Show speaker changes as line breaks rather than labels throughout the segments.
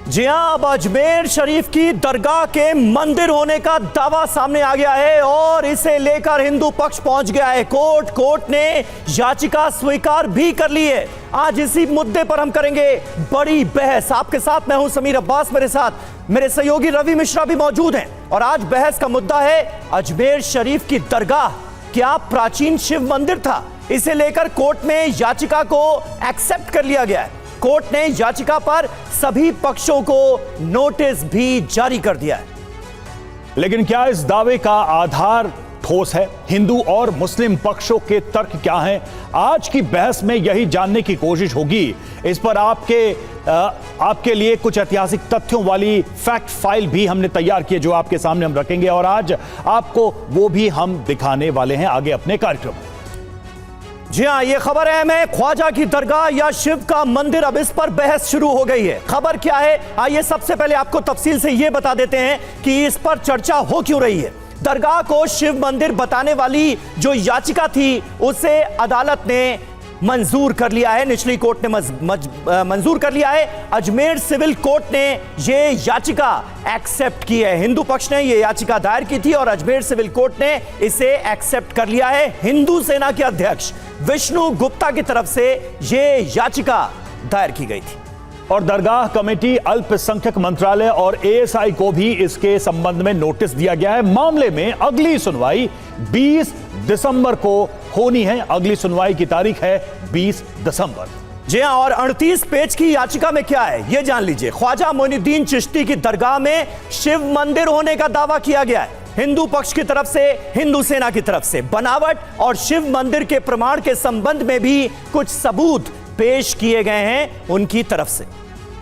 जी हां, अब अजमेर शरीफ की दरगाह के मंदिर होने का दावा सामने आ गया है और इसे लेकर हिंदू पक्ष पहुंच गया है कोर्ट ने याचिका स्वीकार भी कर ली है। आज इसी मुद्दे पर हम करेंगे बड़ी बहस। आपके साथ मैं हूं समीर अब्बास, मेरे साथ मेरे सहयोगी रवि मिश्रा भी मौजूद हैं और आज बहस का मुद्दा है अजमेर शरीफ की दरगाह क्या प्राचीन शिव मंदिर था। इसे लेकर कोर्ट में याचिका को एक्सेप्ट कर लिया गया है। कोर्ट ने याचिका पर सभी पक्षों को नोटिस भी जारी कर दिया है।
लेकिन क्या इस दावे का आधार ठोस है? हिंदू और मुस्लिम पक्षों के तर्क क्या हैं? आज की बहस में यही जानने की कोशिश होगी। इस पर आपके लिए कुछ ऐतिहासिक तथ्यों वाली फैक्ट फाइल भी हमने तैयार की है जो आपके सामने हम रखेंगे और आज आपको वो भी हम दिखाने वाले हैं आगे अपने कार्यक्रम में।
जी हां, ये खबर है मैं ख्वाजा की दरगाह या शिव का मंदिर, अब इस पर बहस शुरू हो गई है। खबर क्या है, आइए सबसे पहले आपको तफसील से यह बता देते हैं कि इस पर चर्चा हो क्यों रही है। दरगाह को शिव मंदिर बताने वाली जो याचिका थी उसे अदालत ने मंजूर कर लिया है, निचली कोर्ट ने मंजूर कर लिया है। अजमेर सिविल कोर्ट ने यह याचिका एक्सेप्ट की है। हिंदू पक्ष ने यह याचिका दायर की थी और अजमेर सिविल कोर्ट ने इसे एक्सेप्ट कर लिया है। हिंदू सेना के अध्यक्ष विष्णु गुप्ता की तरफ से यह याचिका दायर की गई थी
और दरगाह कमेटी, अल्पसंख्यक मंत्रालय और एएसआई को भी इसके संबंध में नोटिस दिया गया है। मामले में अगली सुनवाई 20 दिसंबर को होनी है। अगली सुनवाई की तारीख है 20 दिसंबर।
जी हां, और 38 पेज की याचिका में क्या है यह जान लीजिए। ख्वाजा मोइनुद्दीन चिश्ती की दरगाह में शिव मंदिर होने का दावा किया गया है। हिंदू पक्ष की तरफ से, हिंदू सेना की तरफ से बनावट और शिव मंदिर के प्रमाण के संबंध में भी कुछ सबूत पेश किए गए हैं उनकी तरफ से।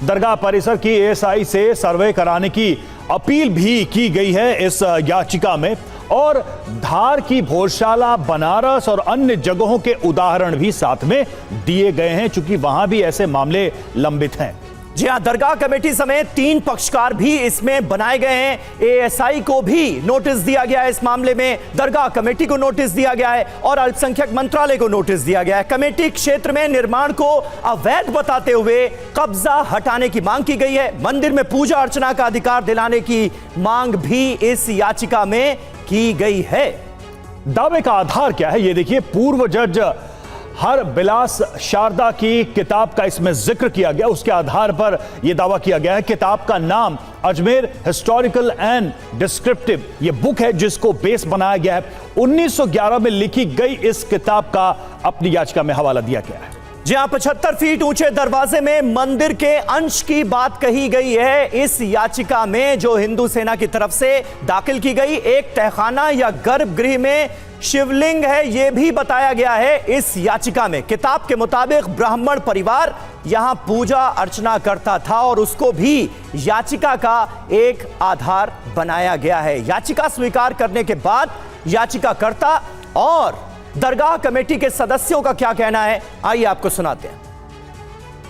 दरगाह परिसर की एएसआई से सर्वे कराने की अपील भी की गई है इस याचिका में और धार की भोजशाला, बनारस और अन्य जगहों के उदाहरण भी साथ में दिए गए हैं चूंकि वहां भी ऐसे मामले लंबित हैं।
जी हां, दरगाह कमेटी समेत 3 पक्षकार भी इसमें बनाए गए हैं। एएसआई को भी नोटिस दिया गया है इस मामले में, दरगाह कमेटी को नोटिस दिया गया है और अल्पसंख्यक मंत्रालय को नोटिस दिया गया है। कमेटी क्षेत्र में निर्माण को अवैध बताते हुए कब्जा हटाने की मांग की गई है। मंदिर में पूजा अर्चना का अधिकार दिलाने की मांग भी इस याचिका में की गई है।
दावे का आधार क्या है ये देखिए। पूर्व जज हर बिलास शारदा की किताब का इसमें जिक्र किया गया, उसके आधार पर यह दावा किया गया है। किताब का नाम अजमेर हिस्टोरिकल एंड डिस्क्रिप्टिव ये बुक है जिसको बेस बनाया गया है। 1911 में लिखी गई इस किताब का अपनी याचिका में हवाला दिया गया है।
जहां 75 फीट ऊंचे दरवाजे में मंदिर के अंश की बात कही गई है इस याचिका में जो हिंदू सेना की तरफ से दाखिल की गई। एक तहखाना या गर्भगृह में शिवलिंग है यह भी बताया गया है इस याचिका में। किताब के मुताबिक ब्राह्मण परिवार यहां पूजा अर्चना करता था और उसको भी याचिका का एक आधार बनाया गया है। याचिका स्वीकार करने के बाद याचिकाकर्ता और दरगाह कमेटी के सदस्यों का क्या कहना है, आइए आपको सुनाते हैं।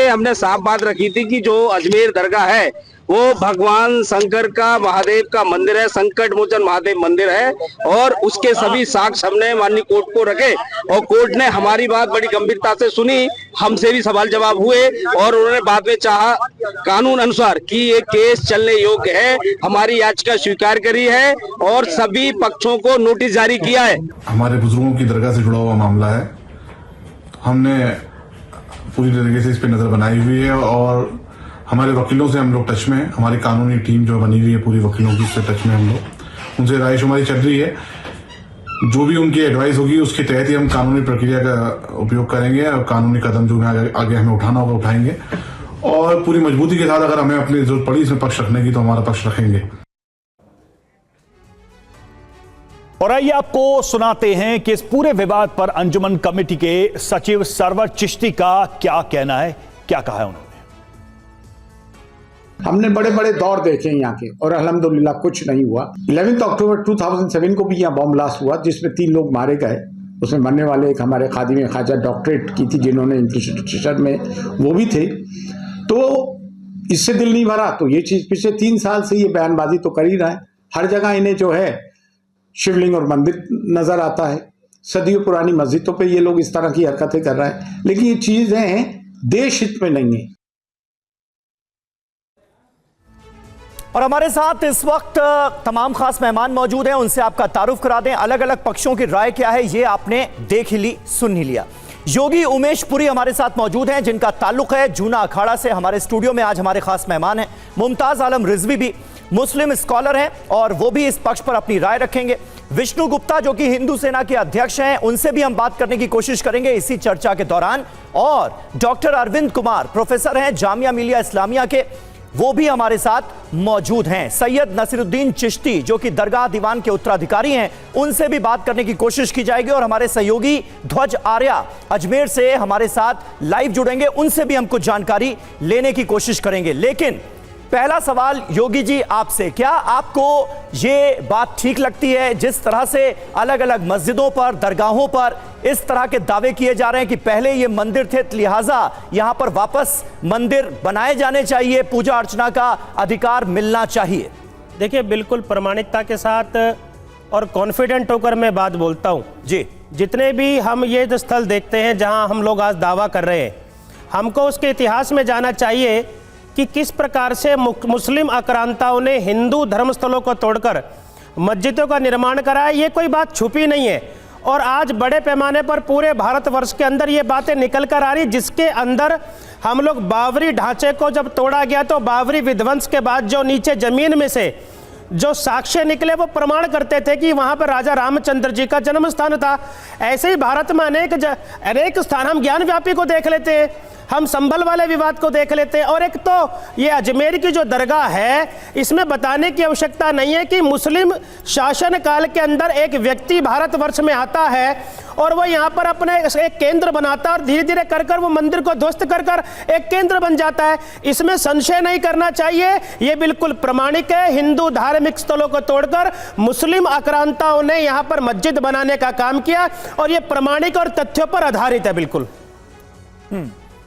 हमने साफ बात रखी थी कि जो अजमेर दरगाह है वो भगवान शंकर का, महादेव का मंदिर है, संकट मोचन महादेव मंदिर है और उसके सभी साक्ष्य हमने माननीय कोर्ट को रखे और कोर्ट ने हमारी बात बड़ी गंभीरता से सुनी। हमसे भी सवाल जवाब हुए और उन्होंने बाद में चाहा कानून अनुसार कि ये केस चलने योग्य है, हमारी याचिका स्वीकार करी है और सभी पक्षों को नोटिस जारी किया है।
हमारे बुजुर्गों की दरगाह से जुड़ा हुआ मामला है, हमने पूरी तरीके से इस पे नजर बनाई हुई है और हमारे वकीलों से हम लोग टच में हैं। हमारी कानूनी टीम जो बनी हुई है पूरी वकीलों की, उससे टच में हम लोग, उनसे रायशुमारी चल रही है। जो भी उनकी एडवाइस होगी उसके तहत ही हम कानूनी प्रक्रिया का उपयोग करेंगे और कानूनी कदम जो आगे हमें उठाना होगा उठाएंगे और पूरी मजबूती के साथ अगर हमें अपनी जरूरत पड़ी इसमें पक्ष रखने की तो हमारा पक्ष रखेंगे।
और आइए आपको सुनाते हैं कि इस पूरे विवाद पर अंजुमन कमेटी के सचिव सरवर चिश्ती का क्या कहना है, क्या कहा है उन्होंने।
हमने बड़े बड़े दौर देखे यहाँ के और अल्हम्दुलिल्लाह कुछ नहीं हुआ। 11 अक्टूबर 2007 को भी यहाँ बॉम्ब ब्लास्ट हुआ जिसमें 3 लोग मारे गए। उसमें मरने वाले एक हमारे खादिम ख्वाजा डॉक्टरेट की थी जिन्होंने इंस्टीट्यूशन में वो भी थे। तो इससे दिल नहीं भरा तो ये चीज पिछले 3 साल से ये बयानबाजी तो कर ही रहा है। हर जगह इन्हें जो है शिवलिंग और मंदिर नजर आता है। सदियों पुरानी मस्जिदों पे ये लोग इस तरह की हरकतें कर रहे हैं, लेकिन ये चीजें देश हित में नहीं है।
और हमारे साथ इस वक्त तमाम खास मेहमान मौजूद हैं, उनसे आपका तारुफ करा दें। अलग अलग पक्षों की राय क्या है ये आपने देख ही ली, सुन ही लिया। योगी उमेश पुरी हमारे साथ मौजूद हैं, जिनका ताल्लुक है जूना अखाड़ा से। हमारे स्टूडियो में आज हमारे खास मेहमान हैं। मुमताज आलम रिजवी भी मुस्लिम स्कॉलर हैं और वो भी इस पक्ष पर अपनी राय रखेंगे। विष्णु गुप्ता जो कि हिंदू सेना के अध्यक्ष हैं, उनसे भी हम बात करने की कोशिश करेंगे इसी चर्चा के दौरान। और डॉक्टर अरविंद कुमार प्रोफेसर हैं जामिया मिलिया इस्लामिया के, वो भी हमारे साथ मौजूद हैं। सैयद नसीरुद्दीन चिश्ती जो कि दरगाह दीवान के उत्तराधिकारी हैं, उनसे भी बात करने की कोशिश की जाएगी। और हमारे सहयोगी ध्वज आर्या अजमेर से हमारे साथ लाइव जुड़ेंगे, उनसे भी हम कुछ जानकारी लेने की कोशिश करेंगे। लेकिन पहला सवाल योगी जी आपसे, क्या आपको ये बात ठीक लगती है जिस तरह से अलग अलग मस्जिदों पर, दरगाहों पर इस तरह के दावे किए जा रहे हैं कि पहले ये मंदिर थे, लिहाजा यहां पर वापस मंदिर बनाए जाने चाहिए, पूजा अर्चना का अधिकार मिलना चाहिए?
देखिए, बिल्कुल प्रमाणिकता के साथ और कॉन्फिडेंट होकर मैं बात बोलता हूं
जी।
जितने भी हम ये स्थल देखते हैं जहां हम लोग आज दावा कर रहे हैं, हमको उसके इतिहास में जाना चाहिए कि किस प्रकार से मुस्लिम आक्रांताओं ने हिंदू धर्मस्थलों को तोड़कर मस्जिदों का निर्माण कराया। ये कोई बात छुपी नहीं है और आज बड़े पैमाने पर पूरे भारतवर्ष के अंदर ये बातें निकल कर आ रही, जिसके अंदर हम लोग बाबरी ढांचे को जब तोड़ा गया तो बाबरी विध्वंस के बाद जो नीचे जमीन में से जो साक्ष्य निकले वो प्रमाण करते थे कि वहां पर राजा रामचंद्र जी का जन्म स्थान था। ऐसे ही भारत में अनेक स्थान, हम ज्ञान व्यापी को देख लेते हैं, हम संभल वाले विवाद को देख लेते हैं। और एक तो ये अजमेर की जो दरगाह है, इसमें बताने की आवश्यकता नहीं है कि मुस्लिम शासन काल के अंदर एक व्यक्ति भारतवर्ष में आता है और वो यहाँ पर अपने एक केंद्र बनाता है और धीरे धीरे कर कर वो मंदिर को ध्वस्त कर कर एक केंद्र बन जाता है। इसमें संशय नहीं करना चाहिए, ये बिल्कुल प्रमाणिक है। हिंदू धार्मिक स्थलों को तोड़कर मुस्लिम आक्रांताओं ने यहाँ पर मस्जिद बनाने का काम किया और ये प्रमाणिक और तथ्यों पर आधारित है। बिल्कुल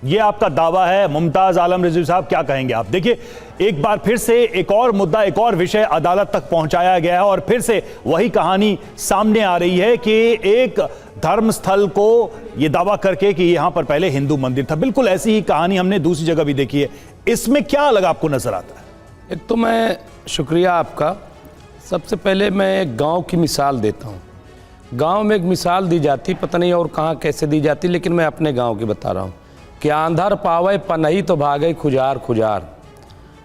ये आपका दावा है। मुमताज आलम रिजवी साहब, क्या कहेंगे आप? देखिए, एक बार फिर से एक और मुद्दा, एक और विषय अदालत तक पहुंचाया गया है और फिर से वही कहानी सामने आ रही है कि एक धर्मस्थल को यह दावा करके कि यहां पर पहले हिंदू मंदिर था। बिल्कुल ऐसी ही कहानी हमने दूसरी जगह भी देखी है। इसमें क्या अलग आपको नजर आता है?
एक तो मैं शुक्रिया आपका। सबसे पहले मैं एक गाँव की मिसाल देता हूँ। गाँव में एक मिसाल दी जाती, पता नहीं और कहाँ कैसे दी जाती, लेकिन मैं अपने गाँव की बता रहा हूँ कि आंधर पावे पनही तो भागे खुजार खुजार।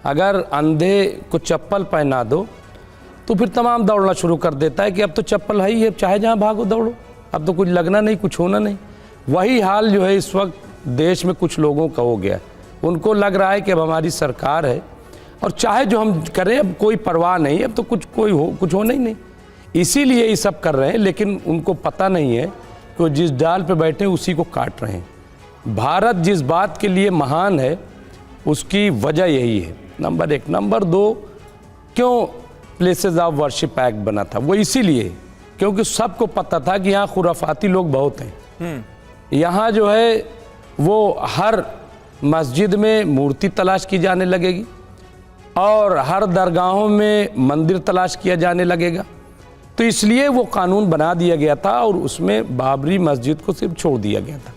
अगर अंधे को चप्पल पहना दो तो फिर तमाम दौड़ना शुरू कर देता है कि अब तो चप्पल है ही है, चाहे जहाँ भागो दौड़ो, अब तो कुछ लगना नहीं, कुछ होना नहीं। वही हाल जो है इस वक्त देश में कुछ लोगों का हो गया। उनको लग रहा है कि अब हमारी सरकार है और चाहे जो हम करें अब कोई परवाह नहीं, अब तो कुछ होना ही नहीं, इसीलिए ये सब कर रहे हैं। लेकिन उनको पता नहीं है कि वो जिस डाल पे बैठे उसी को काट रहे हैं। भारत जिस बात के लिए महान है उसकी वजह यही है, नंबर एक। नंबर दो, क्यों प्लेसेस ऑफ वर्शिप एक्ट बना था? वो इसीलिए क्योंकि सबको पता था कि यहाँ खुराफाती लोग बहुत हैं। यहाँ जो है वो हर मस्जिद में मूर्ति तलाश की जाने लगेगी और हर दरगाहों में मंदिर तलाश किया जाने लगेगा। तो इसलिए वो कानून बना दिया गया था और उसमें बाबरी मस्जिद को सिर्फ छोड़ दिया गया था।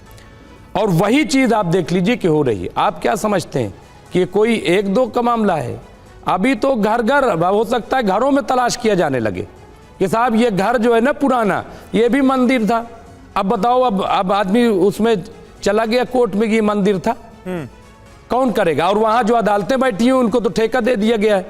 और वही चीज़ आप देख लीजिए कि हो रही है। आप क्या समझते हैं कि कोई एक दो का मामला है? अभी तो घर घर हो सकता है घरों में तलाश किया जाने लगे कि साहब ये घर जो है ना पुराना, ये भी मंदिर था। अब बताओ, अब आदमी उसमें चला गया कोर्ट में कि ये मंदिर था, कौन करेगा? और वहाँ जो अदालतें बैठी हैं उनको तो ठेका दे दिया गया है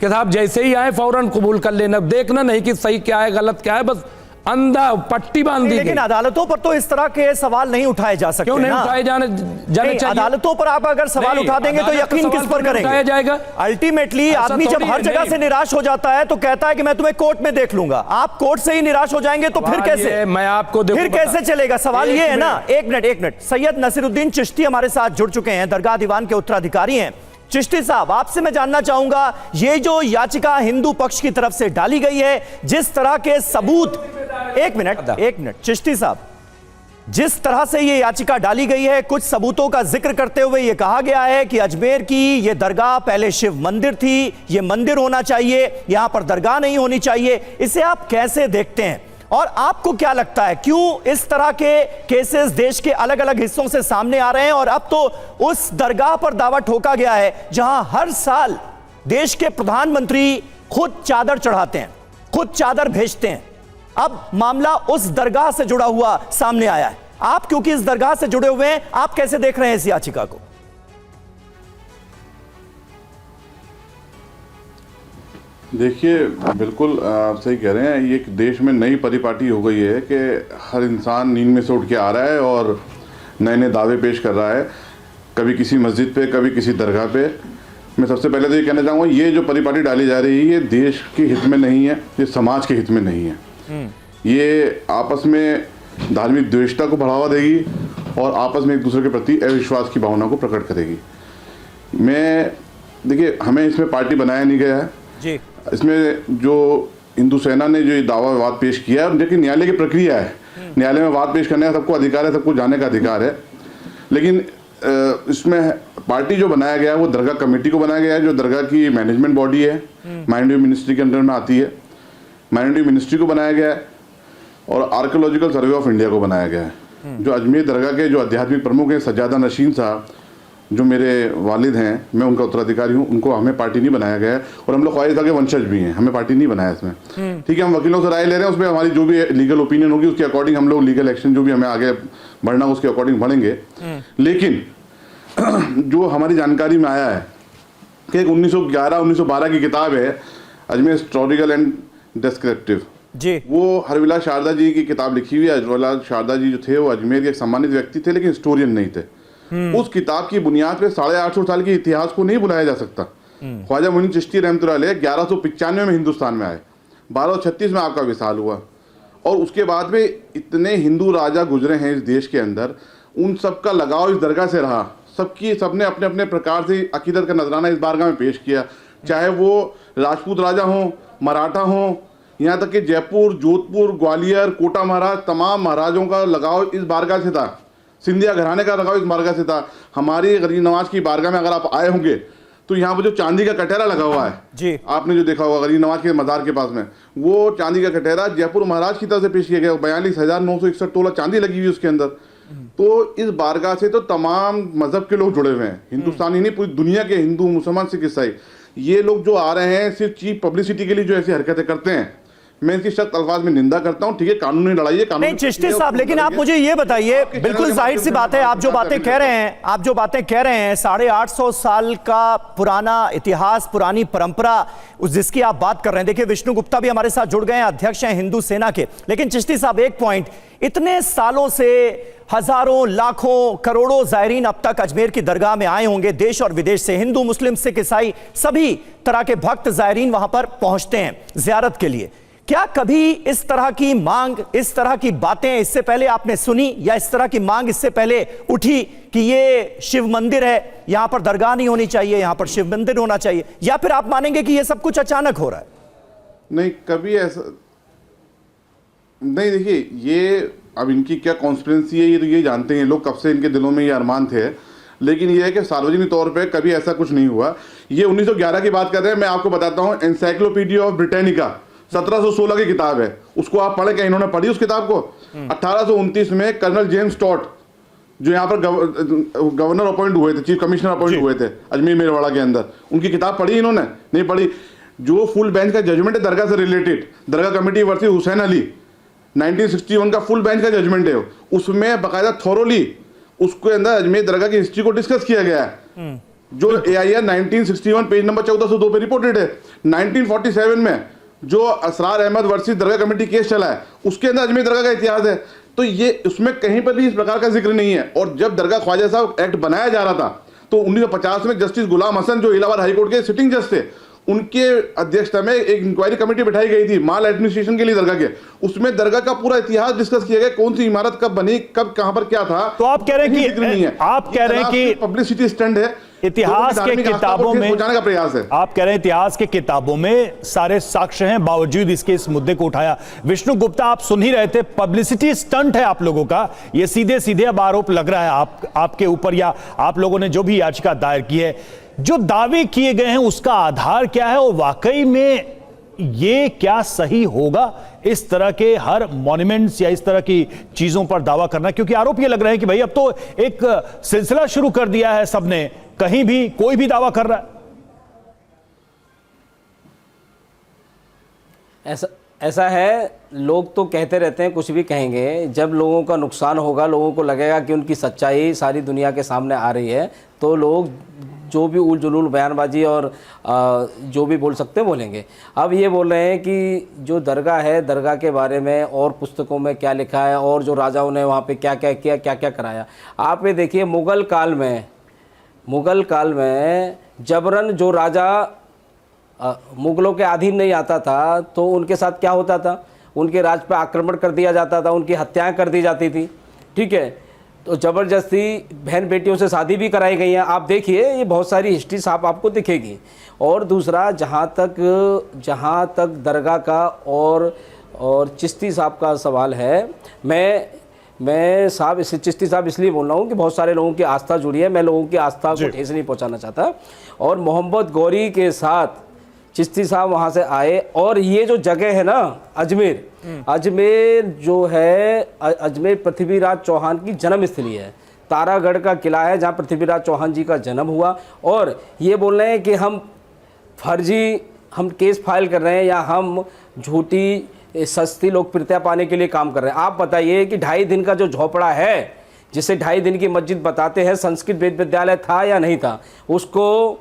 कि साहब जैसे ही आए फौरन कबूल कर लेना, देखना नहीं कि सही क्या है गलत क्या है, बस अंधा पट्टी बांध दी।
लेकिन अदालतों पर तो इस तरह के सवाल नहीं उठाए जा सकते।
क्यों नहीं उठाए जाने चाहिए?
अदालतों पर आप अगर सवाल उठा देंगे तो यकीन किस पर करेंगे?
उठाया जाएगा।
अल्टीमेटली आदमी जब हर जगह से निराश हो जाता है तो कहता है कि मैं तुम्हें कोर्ट में देख लूंगा। आप कोर्ट से ही निराश हो जाएंगे तो फिर कैसे?
मैं आपको
फिर कैसे चलेगा? सवाल ये है ना। एक मिनट, सैयद नसीरुद्दीन चिश्ती हमारे साथ जुड़ चुके हैं, दरगाह दीवान के उत्तराधिकारी हैं। चिश्ती साहब, आपसे मैं जानना चाहूंगा, ये जो याचिका हिंदू पक्ष की तरफ से डाली गई है, जिस तरह के सबूत, एक मिनट चिश्ती साहब, जिस तरह से ये याचिका डाली गई है, कुछ सबूतों का जिक्र करते हुए ये कहा गया है कि अजमेर की ये दरगाह पहले शिव मंदिर थी, ये मंदिर होना चाहिए, यहां पर दरगाह नहीं होनी चाहिए। इसे आप कैसे देखते हैं और आपको क्या लगता है क्यों इस तरह के केसेस देश के अलग अलग हिस्सों से सामने आ रहे हैं और अब तो उस दरगाह पर दावा ठोका गया है जहां हर साल देश के प्रधानमंत्री खुद चादर चढ़ाते हैं, खुद चादर भेजते हैं। अब मामला उस दरगाह से जुड़ा हुआ सामने आया है। आप क्योंकि इस दरगाह से जुड़े हुए हैं, आप कैसे देख रहे हैं इस याचिका को?
देखिए, बिल्कुल आप सही कह रहे हैं। ये देश में नई परिपाटी हो गई है कि हर इंसान नींद में से उठ के आ रहा है और नए नए दावे पेश कर रहा है, कभी किसी मस्जिद पे, कभी किसी दरगाह पे। मैं सबसे पहले तो ये कहना चाहूँगा, ये जो परिपाटी डाली जा रही है ये देश के हित में नहीं है, ये समाज के हित में नहीं है। ये आपस में धार्मिक द्वेषता को बढ़ावा देगी और आपस में एक दूसरे के प्रति अविश्वास की भावना को प्रकट करेगी। देखिए, हमें इसमें पार्टी बनाया नहीं गया है
जी।
इसमें जो हिंदू सेना ने जो ये दावा वाद पेश किया है, लेकिन न्यायालय की प्रक्रिया है, न्यायालय में वाद पेश करने का सबको अधिकार है, सबको जाने का अधिकार है। लेकिन इसमें पार्टी जो बनाया गया है वो दरगाह कमेटी को बनाया गया है, जो दरगाह की मैनेजमेंट बॉडी है, माइनॉरिटी मिनिस्ट्री के अंडर में आती है। माइनॉरिटी मिनिस्ट्री को बनाया गया है और आर्कियोलॉजिकल सर्वे ऑफ इंडिया को बनाया गया है। जो अजमेर दरगाह के जो आध्यात्मिक प्रमुख हैं सज्जादा नशीन साहब, जो मेरे वालिद हैं, मैं उनका उत्तराधिकारी हूँ, उनको हमें पार्टी नहीं बनाया गया है। और हम लोग ख्वाजा साहब के वंशज भी हैं, हमें पार्टी नहीं बनाया इसमें। ठीक है, हम वकीलों से राय ले रहे हैं, उसमें हमारी जो भी लीगल ओपिनियन होगी उसके अकॉर्डिंग हम लोग लीगल एक्शन जो भी हमें आगे बढ़ना उसके अकॉर्डिंग बढ़ेंगे। लेकिन जो हमारी जानकारी में आया है कि 1911-1912 की किताब है अजमेर हिस्टोरिकल एंड डिस्क्रिप्टिव
जी,
वो हरविलास शारदा जी की किताब लिखी हुई है। हरविलास शारदा जी जो थे वो अजमेर के एक सम्मानित व्यक्ति थे, लेकिन हिस्टोरियन नहीं थे। उस किताब की बुनियाद पे 850 साल के इतिहास को नहीं बुलाया जा सकता। ख्वाजा मुइन चिश्ती रहमतुल्लाह अलैह 1195 में हिंदुस्तान में आए, 1236 में आपका विशाल हुआ, और उसके बाद में इतने हिंदू राजा गुजरे हैं इस देश के अंदर, उन सबका लगाव इस दरगाह से रहा। सबने अपने अपने प्रकार से अकीदत का नजराना इस बारगाह में पेश किया, चाहे वो राजपूत राजा हों, मराठा हों, यहाँ तक कि जयपुर, जोधपुर, ग्वालियर, कोटा महाराज, तमाम महाराजों का लगाव इस बारगाह से था। सिंधिया घराने का लगाव इस बारगाह से था। हमारी गरीब नवाज की बारगाह में अगर आप आए होंगे तो यहाँ पर जो चांदी का कटहरा लगा हुआ है
जी,
आपने जो देखा होगा गरीब नवाज के मजार के पास में, वो चांदी का कटहरा जयपुर महाराज की तरफ से पेश किया गया। 42,961 तोला चांदी लगी हुई उसके अंदर। तो इस बारगाह से तो तमाम मजहब के लोग जुड़े हुए हैं, हिंदुस्तानी नहीं, पूरी दुनिया के हिंदू, मुसलमान, सिख, ईसाई। ये लोग जो आ रहे हैं सिर्फ चीप पब्लिसिटी के लिए जो ऐसी हरकतें करते हैं, मैं इसकी सख्त अल्फाज में निंदा करता हूं। ठीक है, कानूनी लड़ाई है, कानून
नहीं चिश्ती साहब, लेकिन आप मुझे ये बताइए, बिल्कुल जाहिर सी बात है, आप जो बातें कह रहे हैं 850 साल का पुराना इतिहास, पुरानी परंपरा जिसकी आप बात कर रहे हैं। देखिए, विष्णु गुप्ता भी हमारे साथ जुड़ गए हैं, अध्यक्ष हैं हिंदू सेना के। लेकिन चिश्ती साहब, एक पॉइंट, इतने सालों से हजारों, लाखों, करोड़ों जायरीन अब तक अजमेर की दरगाह में आए होंगे, देश और विदेश से, हिंदू, मुस्लिम, सिख, ईसाई, सभी तरह के भक्त जायरीन वहां पर पहुंचते हैं जियारत के लिए। क्या कभी इस तरह की मांग, इस तरह की बातें इससे पहले आपने सुनी, या इस तरह की मांग इससे पहले उठी कि ये शिव मंदिर है, यहां पर दरगाह नहीं होनी चाहिए, यहां पर शिव मंदिर होना चाहिए, या फिर आप मानेंगे कि ये सब कुछ अचानक हो रहा है?
नहीं, कभी ऐसा नहीं। देखिए, ये अब इनकी क्या कॉन्स्पिरेंसी है ये तो ये जानते हैं लोग, कब से इनके दिलों में ये अरमान थे। लेकिन ये है कि सार्वजनिक तौर पे कभी ऐसा कुछ नहीं हुआ। ये 1911 की बात कर रहे हैं, मैं आपको बताता हूँ, एनसाइक्लोपीडिया ऑफ ब्रिटानिका 1716 की किताब है, उसको आप पढ़े क्या? इन्होंने पढ़ी उस किताब को? 1829 में कर्नल जेम्स टॉट, जो यहाँ पर गवर्नर अपॉइंट हुए थे, चीफ कमिश्नर अपॉइंट हुए थे अजमेर मेरवाड़ा के अंदर, उनकी किताब पढ़ी इन्होंने? नहीं पढ़ी। जो फुल बेंच का जजमेंट है दरगाह से रिलेटेड, दरगाह कमेटी वर्सेस हुसैन अली 1961 का फुल बेंच का जजमेंट है, उसमें बाकायदा थोरोली उसके अंदर अजमेर दरगाह की हिस्ट्री को डिस्कस किया गया है, जो AIR 1961 पेज नंबर 1402 पे रिपोर्टेड है। 1947 में जो असरार अहमद वर्सेस दरगाह कमेटी केस चला है, उसके अंदर अजमेर दरगाह का इतिहास है। तो ये उसमें कहीं पर भी इस प्रकार का जिक्र नहीं है। और जब दरगाह ख्वाजा साहब एक्ट बनाया जा रहा था तो 1950 में जस्टिस गुलाम हसन, जो इलाहाबाद हाईकोर्ट के सिटिंग जज थे, उनके अध्यक्षता में एक इंक्वायरी कमेटी बिठाई गई थी माल एडमिनिस्ट्रेशन के लिए दरगाह के। उसमें दरगाह का पूरा इतिहास डिस्कस किया गया, कौन सी इमारत कब बनी, कब कहां पर क्या था।
तो आप कह रहे हैं कि आप कह रहे हैं कि
पब्लिसिटी स्टंट है,
इतिहास के किताबों में
पहुंचाने का प्रयास है।
आप कह रहे हैं इतिहास के किताबों में सारे साक्ष्य हैं, बावजूद इसके इस मुद्दे को उठाया। विष्णु गुप्ता, आप सुन ही रहे थे, पब्लिसिटी स्टंट है आप लोगों का, ये सीधे सीधे अब आरोप लग रहा है आपके ऊपर, या आप लोगों ने जो भी याचिका दायर की है। जो दावे किए गए हैं उसका आधार क्या है, और वाकई में ये क्या सही होगा इस तरह के हर मॉन्यूमेंट्स या इस तरह की चीजों पर दावा करना? क्योंकि आरोप ये लग रहा है कि भाई अब तो एक सिलसिला शुरू कर दिया है सबने, कहीं भी कोई भी दावा कर रहा है।
ऐसा है, लोग तो कहते रहते हैं, कुछ भी कहेंगे। जब लोगों का नुकसान होगा, लोगों को लगेगा कि उनकी सच्चाई सारी दुनिया के सामने आ रही है, तो लोग जो भी उल जुलूल बयानबाजी और जो भी बोल सकते हैं बोलेंगे। अब ये बोल रहे हैं कि जो दरगाह है, दरगाह के बारे में और पुस्तकों में क्या लिखा है और जो राजाओं ने वहाँ पे क्या क्या किया, क्या क्या कराया। आप ये देखिए, मुग़ल काल में जबरन जो राजा मुग़लों के अधीन नहीं आता था तो उनके साथ क्या होता था, उनके राज पर आक्रमण कर दिया जाता था, उनकी हत्याएं कर दी जाती थी, ठीक है। तो ज़बरदस्ती बहन बेटियों से शादी भी कराई गई हैं। आप देखिए, ये बहुत सारी हिस्ट्री साफ आपको दिखेगी। और दूसरा, जहाँ तक दरगाह का और चिश्ती साहब का सवाल है, मैं साहब इस चिश्ती साहब इसलिए बोल रहा हूँ कि बहुत सारे लोगों की आस्था जुड़ी है, मैं लोगों की आस्था को ठेस नहीं पहुँचाना चाहता। और मोहम्मद गौरी के साथ चिश्ती साहब वहाँ से आए, और ये जो जगह है ना अजमेर जो है, अजमेर पृथ्वीराज चौहान की जन्मस्थली है। तारागढ़ का किला है जहाँ पृथ्वीराज चौहान जी का जन्म हुआ। और ये बोल रहे हैं कि हम केस फाइल कर रहे हैं या हम झूठी सस्ती लोकप्रियता पाने के लिए काम कर रहे हैं। आप बताइए कि 2.5 दिन का जो झोपड़ा है, जिसे 2.5 दिन की मस्जिद बताते हैं, संस्कृत विश्वविद्यालय था या नहीं था, उसको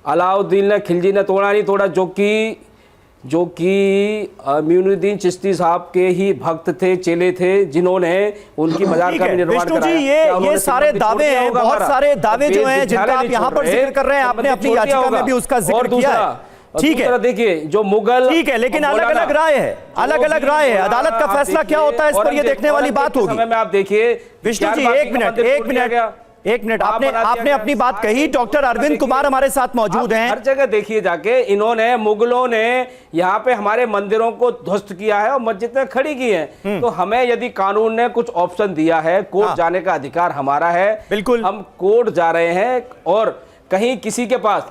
अलाउद्दीन ने खिलजी ने तोड़ा नहीं तोड़ा, जो कि मोइनुद्दीन चिश्ती साहब के ही भक्त थे, चेले थे, जिन्होंने उनकी मजार का भी निर्माण कराया।
ये सारे दावे हैं, बहुत सारे दावे जो हैं जिनका आप यहाँ पर जिक्र कर रहे हैं, आपने अपनी याचिका में भी उसका जिक्र किया है। ठीक है,
देखिए जो मुगल,
ठीक है, लेकिन अलग अलग राय है, अदालत का फैसला क्या होता है इस पर ये देखने वाली बात होगी।
समय में आप देखिए
विष्णु जी, एक मिनट, आपने अपनी बात कही। डॉक्टर अरविंद कुमार हमारे साथ मौजूद हैं।
हर जगह देखिए जाके, इन्होंने, मुगलों ने यहाँ पे हमारे मंदिरों को ध्वस्त किया है और मस्जिदें खड़ी की हैं। तो हमें यदि कानून ने कुछ ऑप्शन दिया है, कोर्ट जाने का अधिकार हमारा है,
बिल्कुल,
हम कोर्ट जा रहे हैं। और कहीं किसी के पास,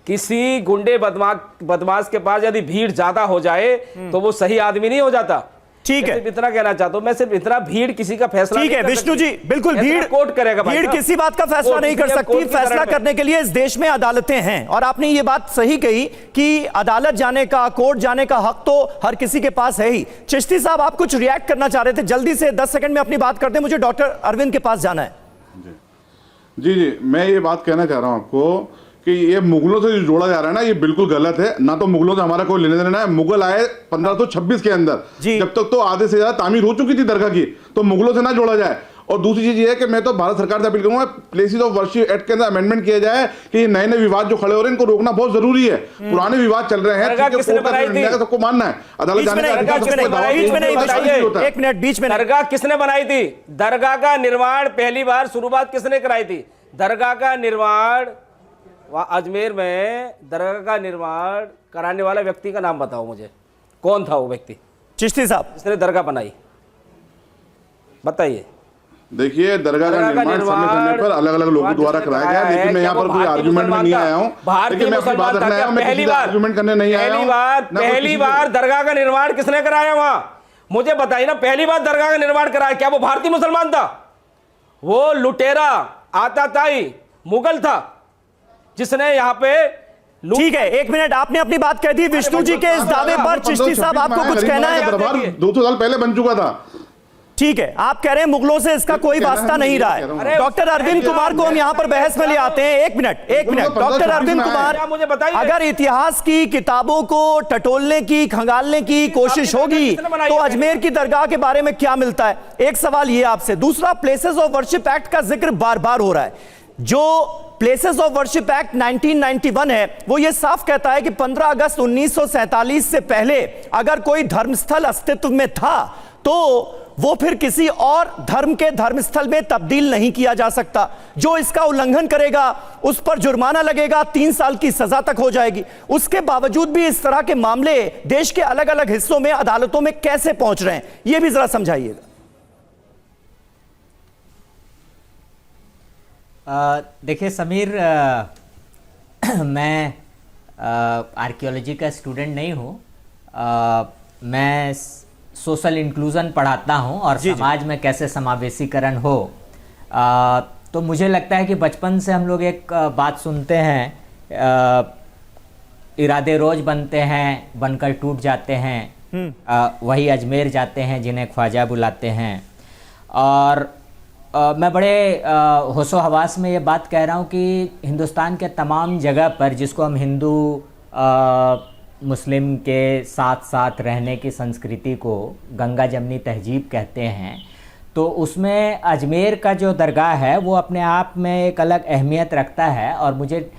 किसी गुंडे बदमाश के पास यदि भीड़ ज्यादा हो जाए तो वो सही आदमी नहीं हो जाता।
ठीक है,
इतना कहना चाहता हूं मैं, सिर्फ इतना, भीड़ किसी का फैसला,
ठीक है विष्णु जी, बिल्कुल, भीड़
कोर्ट करेगा,
भीड़ किसी बात का फैसला नहीं कर सकती। फैसला करने के लिए इस देश में अदालतें हैं। और आपने ये बात सही कही कि अदालत जाने का, कोर्ट जाने का हक तो हर किसी के पास है ही। चिश्ती साहब, आप कुछ रिएक्ट करना चाह रहे थे, जल्दी से 10 सेकंड में अपनी बात करते हैं, मुझे डॉक्टर अरविंद के पास जाना है।
जी, मैं ये बात कहना चाह रहा हूं आपको कि ये मुगलों से जो जोड़ा जा रहा है ना, ये बिल्कुल गलत है। ना तो मुगलों से हमारा कोई लेने देना है। मुगल आए 1526 के अंदर, जब तक तो आधे से ज्यादा तामीर हो चुकी थी दरगाह की, तो मुगलों से ना जोड़ा जाए। और दूसरी चीज ये है कि मैं तो भारत सरकार से अपील करूंगा, प्लेसेस ऑफ वर्शिप एक्ट के अंदर अमेंडमेंट किया जाए कि नए नए विवाद जो खड़े हो रहे हैं इनको रोकना बहुत जरूरी है। पुराने विवाद चल रहे हैं, सबको मानना है, अदालत जाने का
एक मिनट बीच में,
दरगाह किसने बनाई थी? दरगाह का निर्माण पहली बार शुरुआत किसने कराई थी? दरगाह का निर्माण अजमेर में, दरगाह का निर्माण कराने वाला व्यक्ति का नाम बताओ मुझे, कौन था वो व्यक्ति?
चिश्ती साहब, जिसने
दरगाह बनाई, बताइए।
देखिए, दरगाह का निर्माण समय पर अलग अलग लोगों द्वारा कराया गया, लेकिन मैं यहाँ पर कोई आर्गुमेंट में नहीं आया हूँ।
भारतीय मुसलमान था, पहली बार दरगाह का निर्माण किसने कराया वहां? मुझे बताइए ना, पहली बार दरगाह का निर्माण कराया, क्या वो भारतीय मुसलमान था? वो लुटेरा आताताई मुगल था जिसने यहाँ पे।
ठीक है, एक मिनट, आपने अपनी बात कह दी। विष्णु जी के इस दावे पर चिश्ती साहब आपको कुछ कहना है?
200 साल पहले बन चुका था।
ठीक है, आप कह रहे हैं मुगलों से इसका कोई वास्ता नहीं रहा है। डॉक्टर अरविंद कुमार को हम यहाँ पर बहस में ले आते हैं। एक मिनट, डॉक्टर अरविंद कुमार,
मुझे बताइए,
अगर इतिहास की किताबों को टटोलने की, खंगालने की कोशिश होगी तो अजमेर की दरगाह के बारे में क्या मिलता है? एक सवाल ये आपसे। दूसरा, प्लेसेस ऑफ वर्शिप एक्ट का जिक्र बार बार हो रहा है। जो प्लेसेस ऑफ वर्शिप एक्ट 1991 है, वो ये साफ कहता है कि 15 अगस्त 1947 से पहले अगर कोई धर्मस्थल अस्तित्व में था तो वो फिर किसी और धर्म के धर्मस्थल में तब्दील नहीं किया जा सकता। जो इसका उल्लंघन करेगा उस पर जुर्माना लगेगा, 3 साल की सजा तक हो जाएगी। उसके बावजूद भी इस तरह के मामले देश के अलग अलग हिस्सों में अदालतों में कैसे पहुंच रहे हैं, यह भी जरा समझाइएगा।
देखिए समीर, मैं आर्कियोलॉजी का स्टूडेंट नहीं हूँ, मैं सोशल इंक्लूजन पढ़ाता हूँ और समाज में कैसे समावेशीकरण हो। तो मुझे लगता है कि बचपन से हम लोग एक बात सुनते हैं इरादे रोज बनते हैं, बनकर टूट जाते हैं। वही अजमेर जाते हैं जिन्हें ख्वाजा बुलाते हैं। और मैं बड़े होशो हवास में ये बात कह रहा हूँ कि हिंदुस्तान के तमाम जगह पर, जिसको हम हिंदू मुस्लिम के साथ साथ रहने की संस्कृति को गंगा जमनी तहजीब कहते हैं, तो उसमें अजमेर का जो दरगाह है वो अपने आप में एक अलग अहमियत रखता है। और मुझे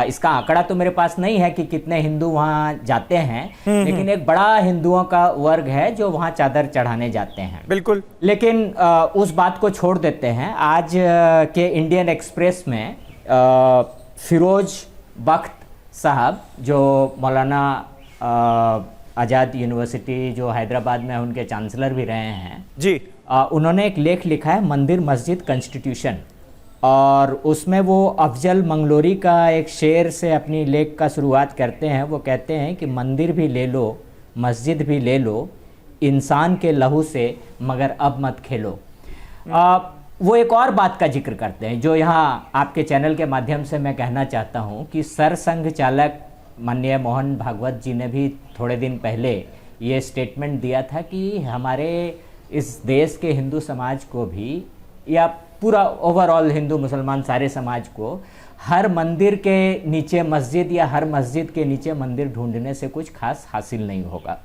इसका आंकड़ा तो मेरे पास नहीं है कि कितने हिंदू वहाँ जाते हैं, लेकिन एक बड़ा हिंदुओं का वर्ग है जो वहाँ चादर चढ़ाने जाते हैं।
बिल्कुल।
लेकिन उस बात को छोड़ देते हैं। आज के इंडियन एक्सप्रेस में फिरोज बख्त साहब, जो मौलाना आज़ाद यूनिवर्सिटी जो हैदराबाद में उनके चांसलर भी रहे हैं
जी,
उन्होंने एक लेख लिखा है मंदिर मस्जिद कॉन्स्टिट्यूशन, और उसमें वो अफजल मंगलोरी का एक शेर से अपनी लेख का शुरुआत करते हैं। वो कहते हैं कि मंदिर भी ले लो, मस्जिद भी ले लो, इंसान के लहू से मगर अब मत खेलो। वो एक और बात का जिक्र करते हैं जो यहाँ आपके चैनल के माध्यम से मैं कहना चाहता हूँ कि सरसंघ चालक माननीय मोहन भागवत जी ने भी थोड़े दिन पहले ये स्टेटमेंट दिया था कि हमारे इस देश के हिंदू समाज को भी, या पूरा ओवरऑल हिंदू मुसलमान सारे समाज को, हर मंदिर के नीचे मस्जिद या हर मस्जिद के नीचे मंदिर ढूंढने से कुछ खास हासिल नहीं होगा।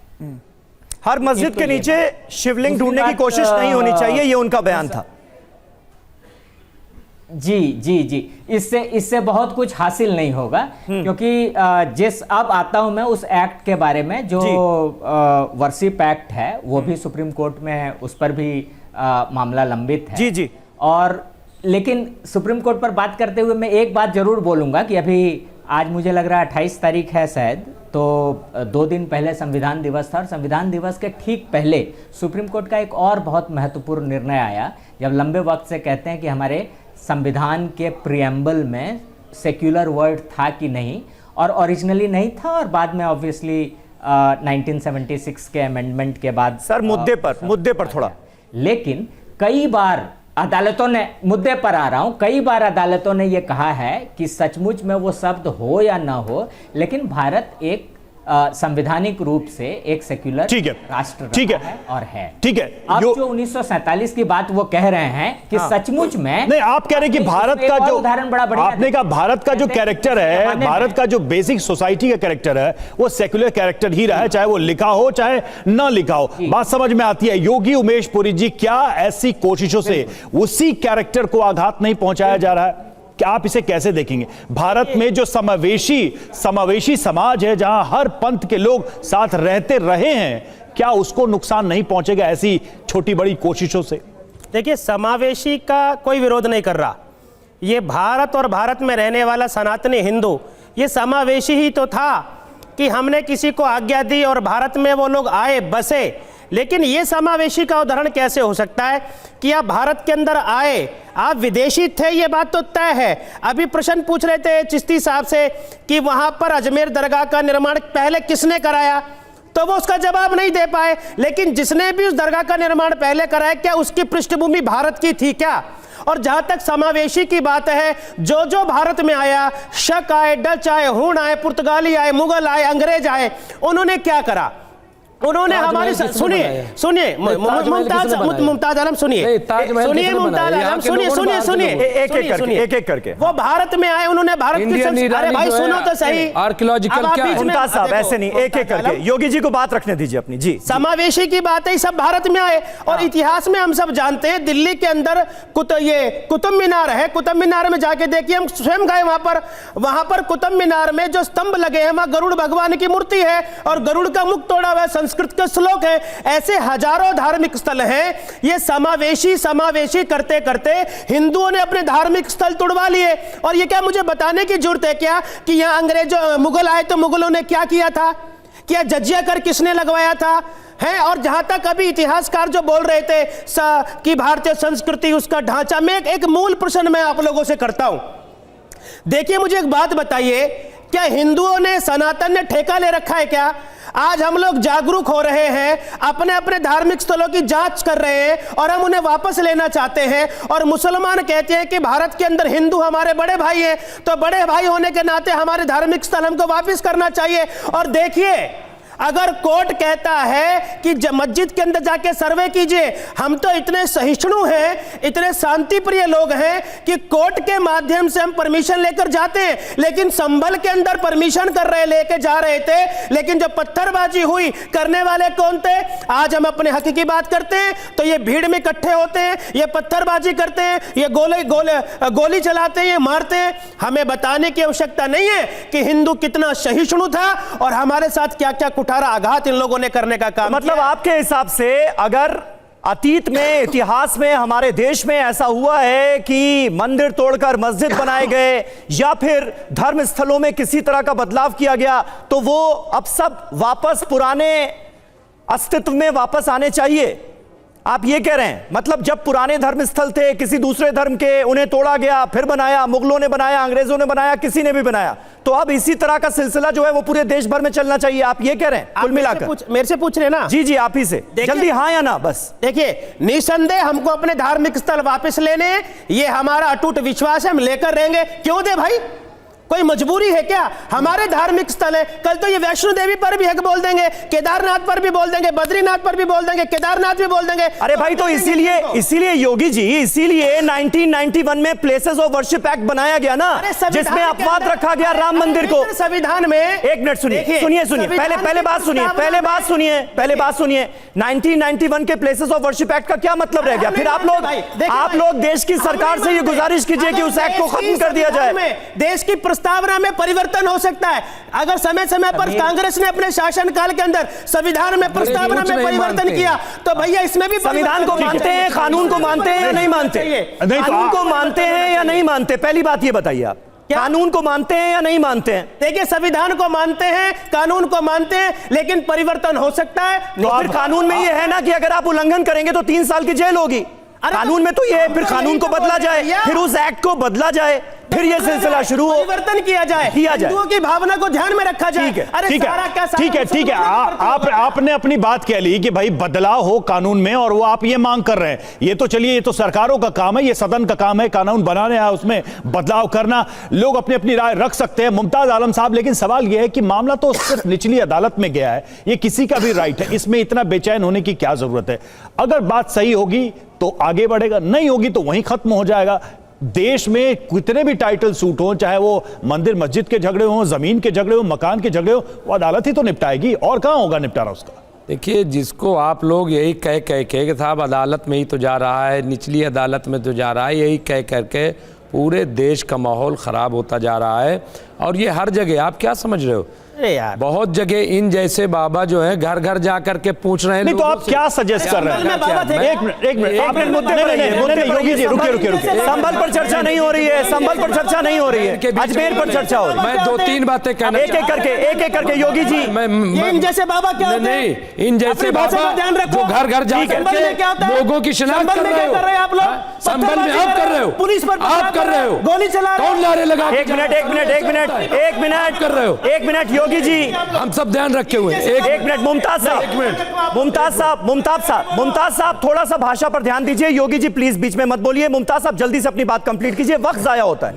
हर मस्जिद के नीचे शिवलिंग ढूंढने की कोशिश नहीं होनी चाहिए, ये उनका बयान था।
जी जी जी, इससे बहुत कुछ हासिल नहीं होगा, क्योंकि जिस अब आता हूं मैं उस एक्ट के बारे में जो वर्शिप एक्ट है, वो भी सुप्रीम कोर्ट में उस पर भी मामला लंबित है।
जी जी।
और लेकिन सुप्रीम कोर्ट पर बात करते हुए मैं एक बात जरूर बोलूंगा कि अभी आज मुझे लग रहा है 28 तारीख है शायद, तो 2 दिन पहले संविधान दिवस था, और संविधान दिवस के ठीक पहले सुप्रीम कोर्ट का एक और बहुत महत्वपूर्ण निर्णय आया, जब लंबे वक्त से कहते हैं कि हमारे संविधान के प्रियम्बल में सेक्युलर वर्ड था कि नहीं, और ओरिजिनली नहीं था, और बाद में ऑब्वियसली 1976 के अमेंडमेंट के बाद
सर मुद्दे पर थोड़ा,
लेकिन कई बार अदालतों ने, मुद्दे पर आ रहा हूं, कई बार अदालतों ने यह कहा है कि सचमुच में वो शब्द हो या ना हो, लेकिन भारत एक संवैधानिक रूप से एक सेक्युलर राष्ट्र है और है।
ठीक है।
अब जो 1947 की बात वो कह रहे हैं कि सचमुच में
नहीं, आप कह रहे हैं कि भारत का जो उदाहरण बड़ा बढ़िया, आपने कहा भारत का जो कैरेक्टर है, भारत का जो बेसिक सोसाइटी का कैरेक्टर है, वो सेक्युलर कैरेक्टर ही रहा है, चाहे वो लिखा हो चाहे ना लिखा हो। बात समझ में आती है। योगी उमेश पुरी जी, क्या ऐसी कोशिशों से उसी कैरेक्टर को आघात नहीं पहुंचाया जा रहा है? क्या आप इसे कैसे देखेंगे? भारत में जो समावेशी समाज है, जहां हर पंथ के लोग साथ रहते रहे हैं, क्या उसको नुकसान नहीं पहुंचेगा ऐसी छोटी बड़ी कोशिशों से?
देखिए, समावेशी का कोई विरोध नहीं कर रहा। ये भारत और भारत में रहने वाला सनातनी हिंदू, ये समावेशी ही तो था कि हमने किसी को आज्ञा दी और भारत में वो लोग आए, बसे। लेकिन ये समावेशी का उदाहरण कैसे हो सकता है कि आप भारत के अंदर आए, आप विदेशी थे, ये बात तो तय है। अभी प्रश्न पूछ रहे थे चिश्ती साहब से कि वहां पर अजमेर दरगाह का निर्माण पहले किसने कराया, तो वो उसका जवाब नहीं दे पाए। लेकिन जिसने भी उस दरगाह का निर्माण पहले कराया, क्या उसकी पृष्ठभूमि भारत की थी क्या? और जहां तक समावेशी की बात है, जो जो भारत में आया, शक आए, डच आए, हूण आए, पुर्तगाली आए, मुगल आए, अंग्रेज आए, उन्होंने क्या करा? उन्होंने हमारी सुनिए मुमताज आलम, सुनिए मुमताज आलम, सुनिए
एक एक करके
वो भारत में आए, उन्होंने भारत की, अरे भाई सुनो तो सही,
आर्कियोलॉजिकल क्या है?
मुमताज साहब ऐसे नहीं, एक एक करके, योगी जी को बात रखने दीजिए अपनी। जी,
समावेशी की बात है, सब भारत में आए। और इतिहास में हम सब जानते हैं, दिल्ली के अंदर कुतुब मीनार है, कुतुब मीनार में जाके देखिए, हम स्वयं गए वहां पर कुतुब मीनार में जो स्तंभ लगे हैं, वहां गरुड़ भगवान की मूर्ति है और गरुड़ का मुख तोड़ा हुआ है, संस्कृत के श्लोक है। ऐसे हजारों धार्मिक स्थल हैं। ये समावेशी करते करते हिंदुओं ने अपने धार्मिक स्थल तुड़वा लिए। और ये क्या मुझे बताने की जरूरत है क्या कि यहां अंग्रेजों मुगल आए तो मुगलों ने क्या किया था? क्या जजिया कर किसने लगवाया था? है। और जहां तक अभी इतिहासकार जो बोल रहे थे कि भारतीय संस्कृति, उसका ढांचा, में एक मूल प्रश्न मैं आप लोगों से करता हूं। देखिए, मुझे एक बात बताइए, क्या हिंदुओं ने, सनातन ने ठेका ले रखा है क्या? आज हम लोग जागरूक हो रहे हैं, अपने अपने धार्मिक स्थलों की जांच कर रहे हैं और हम उन्हें वापस लेना चाहते हैं। और मुसलमान कहते हैं कि भारत के अंदर हिंदू हमारे बड़े भाई हैं, तो बड़े भाई होने के नाते हमारे धार्मिक स्थल हमको वापस करना चाहिए। और देखिए, अगर कोर्ट कहता है कि मस्जिद के अंदर जाके सर्वे कीजिए, हम तो इतने सहिष्णु हैं, इतने शांति प्रिय लोग हैं कि कोर्ट के माध्यम से हम परमिशन लेकर जाते हैं। लेकिन संभल के अंदर परमिशन लेके जा रहे थे, लेकिन जब पत्थरबाजी हुई, करने वाले कौन थे? आज हम अपने हक की बात करते हैं तो ये भीड़ में इकट्ठे होते हैं, ये पत्थरबाजी करते हैं, ये गोली चलाते हैं, ये मारते हैं। हमें बताने की आवश्यकता नहीं है कि हिंदू कितना सहिष्णु था और हमारे साथ क्या क्या आघात इन लोगों ने करने का काम
मतलब
किया।
आपके हिसाब से अगर अतीत में, इतिहास में, हमारे देश में ऐसा हुआ है कि मंदिर तोड़कर मस्जिद बनाए गए या फिर धर्म स्थलों में किसी तरह का बदलाव किया गया, तो वो अब सब वापस पुराने अस्तित्व में वापस आने चाहिए, आप ये कह रहे हैं? मतलब जब पुराने धर्म स्थल थे किसी दूसरे धर्म के, उन्हें तोड़ा गया, फिर बनाया, मुगलों ने बनाया, अंग्रेजों ने बनाया, किसी ने भी बनाया, तो अब इसी तरह का सिलसिला जो है वो पूरे देश भर में चलना चाहिए, आप ये कह रहे हैं? कुल मिलाकर
मेरे से पूछ रहे हैं ना?
जी जी, आप ही से जल्दी हाँ या ना बस।
देखिए, निसंदेह हमको अपने धार्मिक स्थल वापस लेने, ये हमारा अटूट विश्वास है, हम लेकर रहेंगे। क्यों दे भाई, कोई मजबूरी है क्या? हमारे धार्मिक स्थल है, कल तो ये वैष्णो देवी पर भी हक बोल देंगे, केदारनाथ पर भी बोल देंगे, बद्रीनाथ पर भी बोल देंगे, केदारनाथ भी बोल देंगे।
अरे भाई, तो इसीलिए योगी जी, इसीलिए 1991 में प्लेसेस ऑफ वर्शिप एक्ट बनाया गया ना, जिसमें अपवाद रखा गया राम मंदिर को।
संविधान में
एक मिनट सुनिए, पहले बात सुनिए। 1991 के प्लेसेस ऑफ वर्शिप एक्ट का क्या मतलब रह गया? फिर आप लोग देश की सरकार से ये गुजारिश कीजिए कि उस एक्ट को खत्म कर दिया जाए।
देश की प्रस्तावना में परिवर्तन हो सकता है। अगर समय समय पर कांग्रेस ने अपने शासनकाल के अंदर संविधान में प्रस्तावना में परिवर्तन किया, तो भैया इसमें भी
संविधान को मानते हैं, कानून को मानते हैं या नहीं मानते? कानून को मानते हैं या नहीं मानते? पहली बात ये बताइए आप, कानून को मानते हैं या नहीं मानते हैं?
देखिए, संविधान को मानते हैं, कानून को मानते हैं, लेकिन परिवर्तन हो सकता है।
तो फिर कानून में ये है ना कि अगर आप उल्लंघन करेंगे तो 3 साल की जेल होगी। कानून में तो ये है, फिर कानून को बदला जाए, फिर उस एक्ट को बदला जाए, फिर ये सिलसिला शुरू हो,
परिवर्तन किया जाए, हिंदुओं की भावना को ध्यान में रखा जाए।
ठीक है, आपने अपनी बात कह ली कि भाई बदलाव हो कानून में, और वो आप ये मांग कर रहे हैं। ये तो चलिए, ये तो सरकारों का काम है, ये सदन का काम है कानून बनाने, उसमें बदलाव करना। लोग अपनी अपनी राय रख सकते हैं, मुमताज आलम साहब, लेकिन सवाल यह है कि मामला तो सिर्फ निचली अदालत में गया है, ये किसी का भी राइट है, इसमें इतना बेचैन होने की क्या जरूरत है? अगर बात सही होगी तो आगे बढ़ेगा, नहीं होगी तो वहीं खत्म हो जाएगा। देश में कितने भी टाइटल सूट हो, चाहे वो मंदिर मस्जिद के झगड़े हो, जमीन के झगड़े हो, मकान के झगड़े हो, वो अदालत ही तो निपटाएगी, और कहां होगा निपटारा उसका?
देखिए, जिसको आप लोग यही कह के साहब अदालत में ही तो जा रहा है, निचली अदालत में तो जा रहा है, यही कह करके पूरे देश का माहौल ख़राब होता जा रहा है। और ये हर जगह, आप क्या समझ रहे हो,
यार
बहुत जगह इन जैसे बाबा जो है घर घर जा करके पूछ रहे हैं।
नहीं तो आप क्या सजेस्ट कर रहे हैं? एक मिनट, आपने मुद्दे योगी जी रुकिए, संभल पर चर्चा नहीं हो रही है, संभल पर चर्चा नहीं हो रही है, अजमेर पर चर्चा हो रही है।
मैं 2-3 बातें कहना,
एक एक करके योगी जी,
इन जैसे बाबा क्या होते हैं?
नहीं, इन जैसे बाबा जो घर घर जा करके लोगों की शिनाख्त कर रहे हो,
आप लोग
संभल में आप कर रहे हो,
पुलिस पर
आप कर रहे हो,
गोली चला रहे हो,
कौन नारे लगा?
एक मिनट
कर रहे हो,
एक मिनट योगी जी,
हम सब ध्यान रखे हुए हैं।
एक मिनट मुमताज साहब थोड़ा सा भाषा पर ध्यान दीजिए। योगी जी प्लीज बीच में मत बोलिए। मुमताज साहब जल्दी से अपनी बात कंप्लीट कीजिए, वक्त जाया होता है।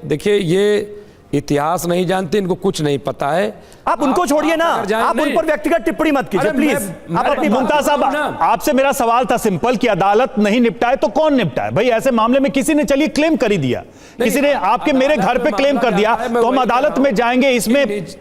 देखिए, ये इतिहास नहीं जानते, इनको कुछ नहीं पता है।
आप उनको छोड़िए ना, आप उन पर व्यक्तिगत टिप्पणी मत कीजिए प्लीज।
आप अपनी मुमताज साहब, आपसे मेरा सवाल था सिंपल कि अदालत नहीं निपटाए तो कौन निपटाए? भाई ऐसे मामले में किसी ने चलिए क्लेम कर ही दिया, किसी ने आपके मेरे घर पे क्लेम कर दिया, तो हम अदालत में जाएंगे।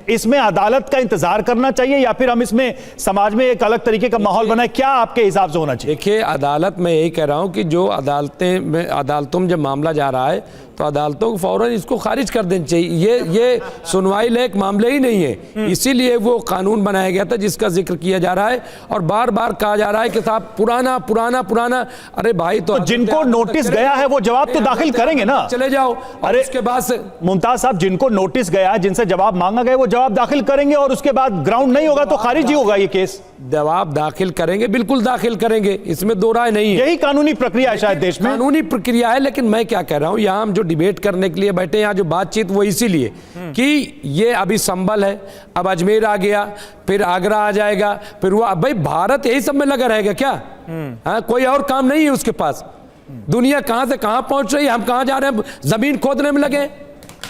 इसमें अदालत का इंतजार करना चाहिए या फिर हम इसमें समाज में एक अलग तरीके का माहौल बनाए? क्या आपके हिसाब से होना चाहिए?
देखिए, अदालत में यही कह रहा हूं कि जो अदालतों में जब मामला जा रहा है तो अदालतों को फौरन इसको खारिज कर देना चाहिए। ये सुनवाई लायक मामले ही नहीं है, इसीलिए वो कानून बनाया गया था जिसका जिक्र किया जा रहा है। और बार बार कहा जा रहा है कि साहब पुराना पुराना पुराना। अरे भाई, तो
जिनको नोटिस गया है वो जवाब तो दाखिल करेंगे ना,
चले जाओ। अरे उसके बाद से
मुमताज साहब, जिनको नोटिस गया है, जिनसे जवाब मांगा गया, वो जवाब दाखिल करेंगे, और उसके बाद ग्राउंड नहीं होगा तो खारिज ही होगा ये केस।
जवाब दाखिल करेंगे, बिल्कुल दाखिल करेंगे, इसमें दो राय नहीं है।
यही कानूनी प्रक्रिया है शायद देश में,
कानूनी प्रक्रिया है। लेकिन मैं क्या कह रहा हूं, यहां हम जो डिबेट करने के लिए बैठे, यहाँ जो बातचीत वो इसीलिए कि ये अभी संभल है, अब अजमेर आ गया, फिर आगरा आ जाएगा, फिर वो, भाई भारत यही सब में लगा रहेगा क्या? हाँ, कोई और काम नहीं है उसके पास। दुनिया कहां से कहां पहुंच रही है, हम कहां जा रहे हैं? जमीन खोदने में लगे।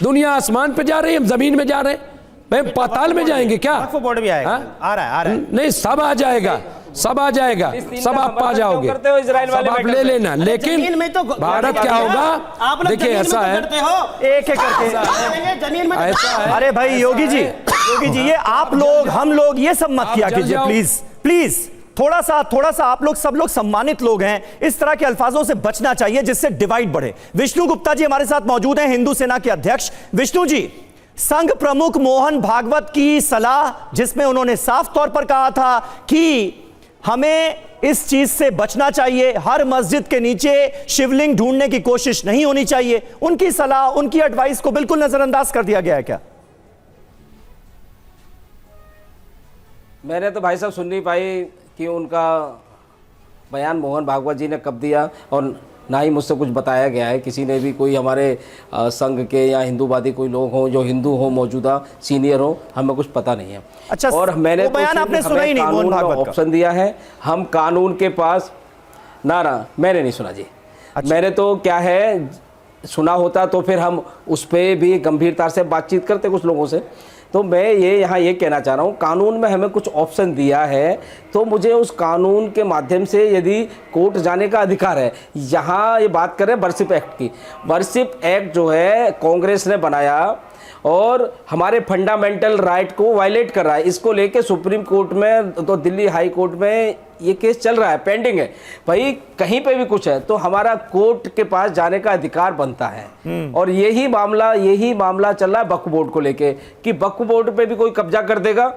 दुनिया आसमान पे जा रही है, हम जमीन में जा रहे हैं। भाई पाताल में जाएंगे क्या?
वक्फ बोर्ड भी आएगा। आ रहा है।
नहीं, सब आ जाएगा, सब आ जाएगा, सब आप पा जाओगे, सब आप ले लेना। लेकिन भारत क्या होगा, देखिए ऐसा है,
एक एक करके
जमीन में
ऐसा है।
अरे भाई योगी जी, ये आप लोग हम लोग ये सब मत किया कीजिए प्लीज प्लीज। थोड़ा सा आप लोग सब लोग सम्मानित लोग हैं, इस तरह के अल्फाजों से बचना चाहिए जिससे डिवाइड बढ़े। विष्णु गुप्ता जी हमारे साथ मौजूद हैं, हिंदू सेना के अध्यक्ष। विष्णु जी, संघ प्रमुख मोहन भागवत की सलाह जिसमें उन्होंने साफ तौर पर कहा था कि हमें इस चीज से बचना चाहिए, हर मस्जिद के नीचे शिवलिंग ढूंढने की कोशिश नहीं होनी चाहिए, उनकी सलाह, उनकी एडवाइस को बिल्कुल नजरअंदाज कर दिया गया है क्या?
मैंने तो भाई साहब सुन नहीं पाई कि उनका बयान मोहन भागवत जी ने कब दिया, और ना ही मुझसे कुछ बताया गया है। किसी ने भी, कोई हमारे संघ के या हिंदूवादी कोई लोग हों जो हिंदू हो, मौजूदा सीनियर हो, हमें कुछ पता नहीं है।
अच्छा,
और मैंने
वो बयान आपने सुना ही नहीं मोहन भागवत का?
ऑप्शन दिया है, हम कानून के पास ना मैंने नहीं सुना जी।
अच्छा।
मैंने तो क्या है, सुना होता तो फिर हम उस पर भी गंभीरता से बातचीत करते कुछ लोगों से। तो मैं यहाँ ये कहना चाह रहा हूँ, कानून में हमें कुछ ऑप्शन दिया है, तो मुझे उस कानून के माध्यम से यदि कोर्ट जाने का अधिकार है। यहाँ ये बात करें वर्शिप एक्ट की, वर्शिप एक्ट जो है कांग्रेस ने बनाया और हमारे फंडामेंटल राइट को वायलेट कर रहा है। इसको लेके सुप्रीम कोर्ट में, तो दिल्ली हाई कोर्ट में ये केस चल रहा है, पेंडिंग है। भाई कहीं पे भी कुछ है तो हमारा कोर्ट के पास जाने का अधिकार बनता है। और यही मामला चल रहा है वक्फ बोर्ड को लेके कि वक्फ बोर्ड पे भी कोई कब्जा कर देगा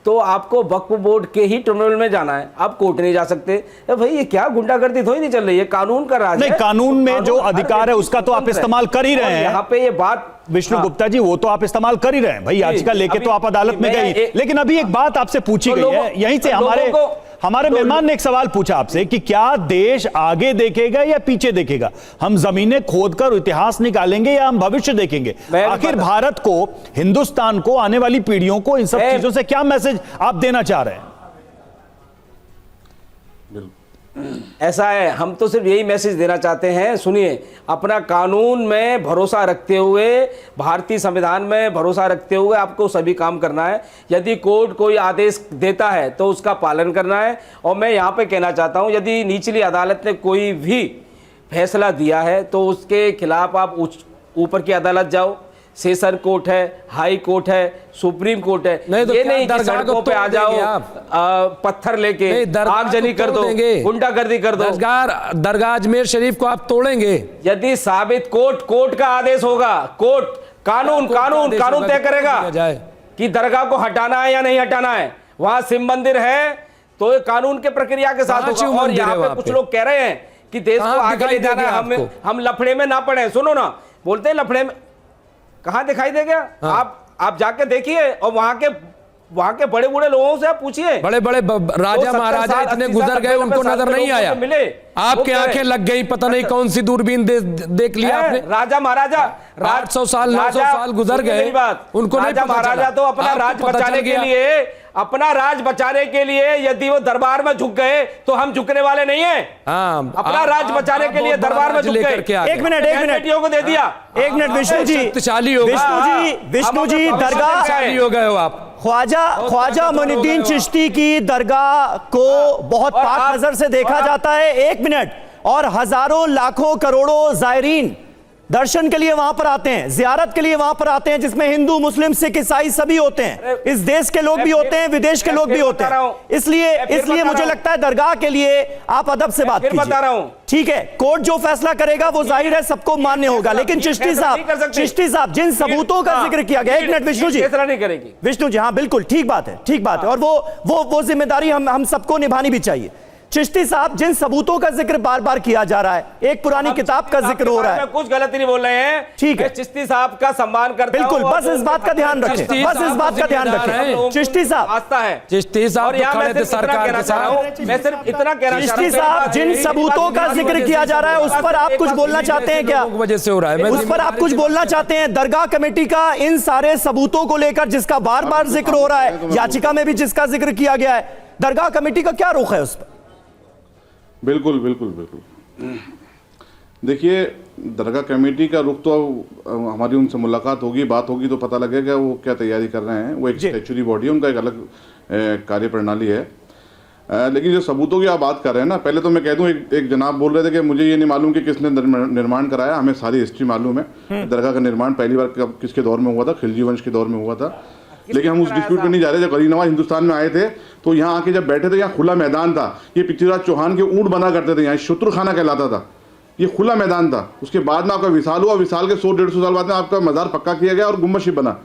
तो आपको वक्फ बोर्ड के ही ट्रिब्यूनल में जाना है, आप कोर्ट नहीं जा सकते। भाई ये क्या गुंडागर्दी थोड़ी नहीं चल रही है, कानून का राज है।
नहीं, कानून में जो अधिकार है उसका तो आप इस्तेमाल कर ही रहे हैं।
यहाँ पे ये बात
विष्णु गुप्ता जी, वो तो आप इस्तेमाल कर ही रहे हैं। भाई याचिका लेके तो आप अदालत में गई, लेकिन अभी एक बात आपसे पूछी गई है, यहीं से हमारे मेहमान ने एक सवाल पूछा आपसे कि क्या देश आगे देखेगा या पीछे देखेगा? हम जमीनें खोदकर इतिहास निकालेंगे या हम भविष्य देखेंगे? आखिर भारत को, हिंदुस्तान को, आने वाली पीढ़ियों को इन सब चीजों से क्या मैसेज आप देना चाह रहे हैं?
ऐसा है, हम तो सिर्फ यही मैसेज देना चाहते हैं, सुनिए, अपना कानून में भरोसा रखते हुए, भारतीय संविधान में भरोसा रखते हुए आपको सभी काम करना है। यदि कोर्ट कोई आदेश देता है तो उसका पालन करना है। और मैं यहाँ पे कहना चाहता हूँ, यदि निचली अदालत ने कोई भी फैसला दिया है तो उसके खिलाफ आप ऊपर की अदालत जाओ, सेशन कोर्ट है, हाई कोर्ट है, सुप्रीम कोर्ट है।
नहीं तो
ये नहीं कि सड़कों पे आ जाओ, पत्थर लेके आगजनी कर दो, गुंडागर्दी कर दो।
दरगाह अजमेर शरीफ को आप तोड़ेंगे
यदि साबित कोर्ट का आदेश होगा, कोर्ट कानून तय करेगा कि दरगाह को हटाना है या नहीं हटाना है। वहां शिव मंदिर है तो कानून के प्रक्रिया के साथ होगा। और यहाँ पे कुछ लोग कह रहे हैं कि देश को आगे ले जाना है, हम लफड़े में ना पड़े। सुनो ना, बोलते हैं लफड़े में, कहां दिखाई देगा? आप जाके देखिए और वहां के बड़े बूढ़े लोगों से आप पूछिए,
बड़े बड़े राजा महाराजा इतने गुजर गए, उनको नजर नहीं आया।
मिले
आपके आंखें लग गई, पता नहीं कौन सी दूरबीन देख लिया आपने।
राजा महाराजा
800 साल 900 साल गुजर गए, उनको
राजा महाराजा तो अपना राज बचाने के लिए यदि वो दरबार में झुक गए तो हम झुकने वाले नहीं है। अपना राज बचाने के लिए दरबार में झुक गए।
एक मिनट
को दे दिया।
एक मिनट विष्णु जी, दरगाह
हो गए हो आप।
ख्वाजा मुइनुद्दीन चिश्ती की दरगाह को बहुत पाक नजर से देखा जाता है। एक मिनट, और हजारों लाखों करोड़ों जायरीन दर्शन के लिए वहां पर आते हैं, जियारत के लिए वहां पर आते हैं, जिसमें हिंदू, मुस्लिम, सिख, ईसाई सभी होते हैं। इस देश के लोग भी होते हैं, विदेश के लोग भी होते हैं। इसलिए मुझे लगता है दरगाह के लिए आप अदब से बात कीजिए।
बता रहा हूं,
ठीक है, कोर्ट जो फैसला करेगा वो जाहिर है सबको मान्य होगा, लेकिन चिश्ती साहब जिन सबूतों का जिक्र किया गया, एक मिनट विष्णु जी,
नहीं करेगी विष्णु
जी, हाँ बिल्कुल ठीक बात है। और वो जिम्मेदारी हम सबको निभानी भी चाहिए। चिश्ती साहब, जिन सबूतों का जिक्र बार बार किया जा रहा है, एक पुरानी किताब का जिक्र हो रहा है,
कुछ गलती नहीं बोल रहे हैं।
ठीक है,
चिश्ती साहब का सम्मान करता हूं।
बिल्कुल, बस इस बात का ध्यान रखें, बस इस बात का ध्यान रखें। चिश्ती साहब,
आस्था है
चिश्ती साहब
और यहाँ मैं सिर्फ इतना कहना चाह रहा हूं, मैं सिर्फ इतना कहना चाह रहा हूं।
चिश्ती साहब, जिन सबूतों का जिक्र किया जा रहा है उस पर आप कुछ बोलना चाहते हैं क्या?
वजह से हो रहा है,
उस पर आप कुछ बोलना चाहते हैं? दरगाह कमेटी का इन सारे सबूतों को लेकर जिसका बार बार जिक्र हो रहा है, याचिका में भी जिसका जिक्र किया गया है, दरगाह कमेटी का क्या रुख है उस पर?
बिल्कुल बिल्कुल बिल्कुल। देखिए, दरगाह कमेटी का रुख तो हमारी उनसे मुलाकात होगी, बात होगी तो पता लगेगा वो क्या तैयारी कर रहे हैं। वो एक स्टैच्यूरी बॉडी है, उनका एक अलग कार्य प्रणाली है। लेकिन जो सबूतों की आप बात कर रहे हैं ना, पहले तो मैं कह दूं, एक जनाब बोल रहे थे कि मुझे ये नहीं मालूम कि किसने निर्माण कराया। हमें सारी हिस्ट्री मालूम है। दरगाह का निर्माण पहली बार किसके दौर में हुआ था? खिलजी वंश के दौर में हुआ था। लेकिन हम उस डिस्प्यूट में नहीं जा रहे। जब गरीब नवाज हिंदुस्तान में आए थे तो यहाँ आके जब बैठे थे, यहाँ खुला मैदान था। ये पृथ्वीराज चौहान के ऊंट बना करते थे, यहाँ शत्रुखाना कहलाता था। ये खुला मैदान था। उसके बाद में आपका विशाल हुआ, विशाल के 100-150 साल बाद में आपका मजार पक्का किया गया और गुम्बद शिप बना।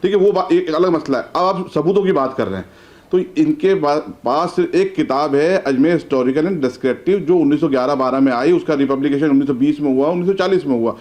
ठीक है, वो एक अलग मसला है। अब आप सबूतों की बात कर रहे हैं तो इनके पास एक किताब है, अजमेर हिस्टोरिकल एंड डिस्क्रिप्टिव, जो 1911-12 में आई। उसका रिपब्लिकेशन 1920 में हुआ, 1940 में हुआ।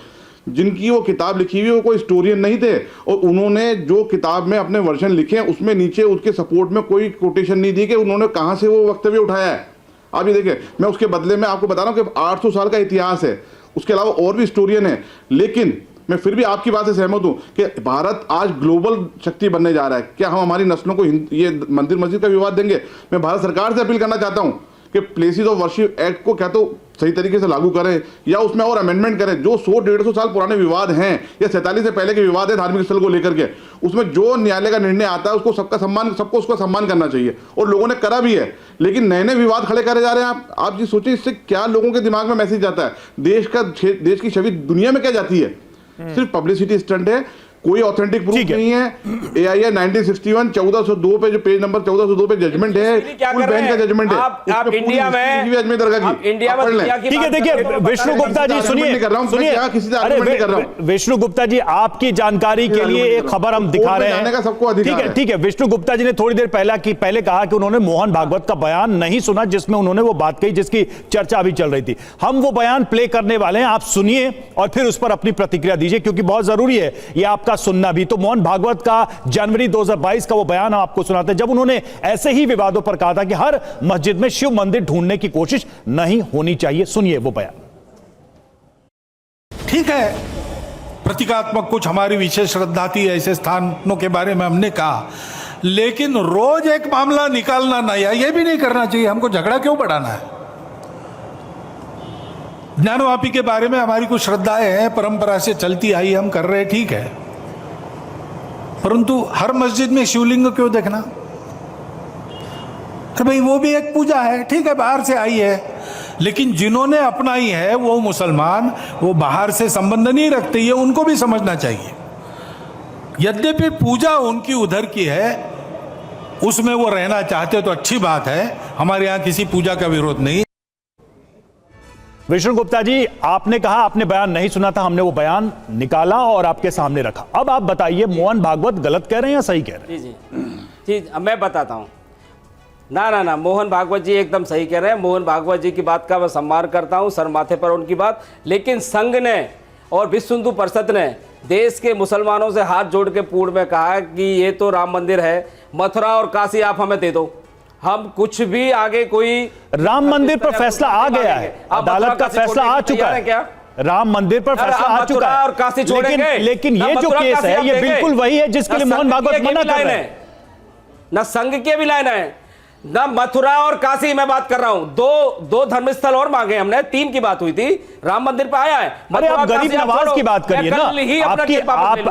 जिनकी वो किताब लिखी हुई वो कोई हिस्टोरियन नहीं थे, और उन्होंने जो किताब में अपने वर्जन लिखे उसमें नीचे उसके सपोर्ट में कोई कोटेशन नहीं दी कि उन्होंने कहाँ से वो वक्तव्य उठाया है। आप ये देखें, मैं उसके बदले में आपको बता रहा हूँ कि 800 साल का इतिहास है, उसके अलावा और भी हिस्टोरियन है। लेकिन मैं फिर भी आपकी बात से सहमत हूँ कि भारत आज ग्लोबल शक्ति बनने जा रहा है। क्या हम हमारी नस्लों को ये मंदिर मस्जिद का विवाद देंगे? मैं भारत सरकार से अपील करना चाहता हूँ कि प्लेसेस ऑफ वर्शिप एक्ट को क्या तो सही तरीके से लागू करें या उसमें और अमेंडमेंट करें। जो 100-150 साल पुराने विवाद हैं या 47 से पहले के विवाद है धार्मिक स्थल को लेकर के, उसमें जो न्यायालय का निर्णय आता है उसको सबको उसका सम्मान करना चाहिए, और लोगों ने करा भी है। लेकिन नए नए विवाद खड़े करे जा रहे हैं। आप जी सोचिए, इससे क्या लोगों के दिमाग में मैसेज जाता है? देश की छवि दुनिया में क्या जाती है? सिर्फ पब्लिसिटी स्टंट है, कोई ऑथेंटिक प्रूफ नहीं है। AIA 1961 1402 पे जो पेज नंबर 1402 पे जजमेंट है, फुल बेंच का जजमेंट है।
आप इंडिया में
अजमेर दरगाह की
इंडिया में
ठीक है, देखिए विष्णु गुप्ता जी सुनिए, विष्णु गुप्ता जी, आपकी जानकारी के लिए एक खबर हम दिखा रहे हैं। ठीक है, विष्णु गुप्ता जी ने थोड़ी देर पहले कहा कि उन्होंने मोहन भागवत का बयान नहीं सुना जिसमें उन्होंने वो बात कही जिसकी चर्चा अभी चल रही थी। हम वो बयान प्ले करने वाले हैं, आप सुनिए और फिर उस पर अपनी प्रतिक्रिया दीजिए, क्योंकि बहुत जरूरी है ये आपका सुनना भी। तो मोहन भागवत का जनवरी 2022 का वो बयान हम आपको सुनाते हैं, जब उन्होंने ऐसे ही विवादों पर कहा था कि हर मस्जिद में शिव मंदिर ढूंढने की कोशिश नहीं होनी चाहिए। सुनिए वो बयान।
ठीक है, प्रतीकात्मक कुछ हमारी विशेष श्रद्धा थी, ऐसे स्थानों के बारे में हमने कहा, लेकिन रोज एक मामला निकालना नया, यह भी नहीं करना चाहिए। हमको झगड़ा क्यों बढ़ाना है? ज्ञानवापी के बारे में हमारी कुछ श्रद्धाएं हैं, परंपरा से चलती आई, हम कर रहे, ठीक है, परंतु हर मस्जिद में शिवलिंग क्यों देखना? तो भाई वो भी एक पूजा है, ठीक है, बाहर से आई है, लेकिन जिन्होंने अपनाई है वो मुसलमान, वो बाहर से संबंध नहीं रखते, ये उनको भी समझना चाहिए। यद्यपि पूजा उनकी उधर की है, उसमें वो रहना चाहते तो अच्छी बात है, हमारे यहाँ किसी पूजा का विरोध नहीं।
विष्णु गुप्ता जी, आपने कहा आपने बयान नहीं सुना था, हमने वो बयान निकाला और आपके सामने रखा। अब आप बताइए, मोहन भागवत गलत कह रहे हैं या सही कह रहे हैं?
जी, मैं बताता हूँ। ना, मोहन भागवत जी एकदम सही कह रहे हैं। मोहन भागवत जी की बात का मैं सम्मान करता हूँ, सर माथे पर उनकी बात। लेकिन संघ ने और विश्व हिंदू परिषद ने देश के मुसलमानों से हाथ जोड़ के पूर्ण में कहा कि ये तो राम मंदिर है, मथुरा और काशी आप हमें दे दो, हम कुछ भी आगे कोई
राम मंदिर पर फैसला आ गया है, अदालत का फैसला आ चुका है क्या? राम मंदिर पर फैसला आ चुका है,
और काशी छोड़ेंगे।
लेकिन ये जो केस है ये बिल्कुल वही है जिसके लिए मोहन भागवत मना कर रहे हैं।
ना संघ के भी लाइन है, ना मथुरा और काशी मैं बात कर रहा हूं। दो धर्मस्थल और मांगे हमने, 3 की बात हुई थी, राम मंदिर पे आया है।
अरे आप गरीब नवाज की बात करिए ना,